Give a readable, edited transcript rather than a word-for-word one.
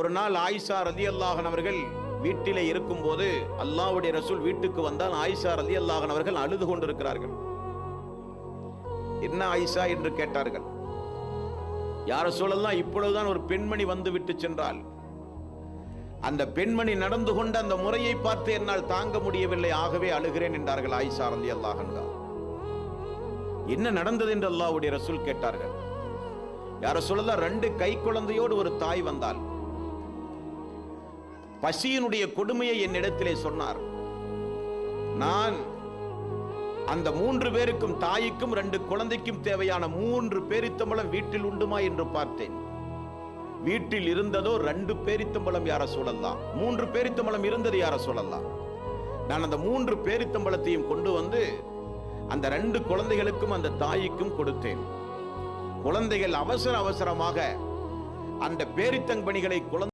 ஒரு நாள் ஆயிஷா ரலியல்லாஹு அன்ஹா அவர்கள் வீட்டிலே இருக்கும்போது அல்லாஹ்வுடைய ரசூல் வீட்டுக்கு வந்தால் ஆயிஷா ரலியல்லாஹு அன்ஹா அவர்கள் அழுது கொண்டிருக்கிறார்கள். என்ன ஆயிஷா என்று கேட்டார்கள். யா ரசூலல்லாஹ், இப்பொழுதுதான் ஒரு பெண்மணி வந்து விட்டு சென்றால், அந்த பெண்மணி நடந்து கொண்ட அந்த முறையை பார்த்து என்னால் தாங்க முடியவில்லை, ஆகவே அழுகிறேன் என்றார்கள் ஆயிஷா ரலியல்லாஹு அன்ஹா. என்ன நடந்தது என்று அல்லாஹ்வுடைய ரசூல் கேட்டார்கள். யா ரசூலல்லாஹ், 2 கை குழந்தையோடு ஒரு தாய் வந்தால் பசியினுடைய கொடுமையை என்னிடத்திலே சொன்னார். நான் அந்த 3 பேருக்கும், தாய்க்கும் 2 குழந்தைக்கும் தேவையான 3 பேரித்தம்பழம் வீட்டில் உண்டுமா என்று பார்த்தேன். வீட்டில் இருந்ததோ 2 பேரித்தம்பழம் யா ரசூலல்லாஹ். 3 பேரித்தம்பழம் இருந்தது யா ரசூலல்லாஹ். நான் அந்த 3 பேரித்தம்பழத்தையும் கொண்டு வந்து அந்த 2 குழந்தைகளுக்கும் அந்த தாய்க்கும் கொடுத்தேன். குழந்தைகள் அவசரமாக அந்த பேரித்தங்கனிகளை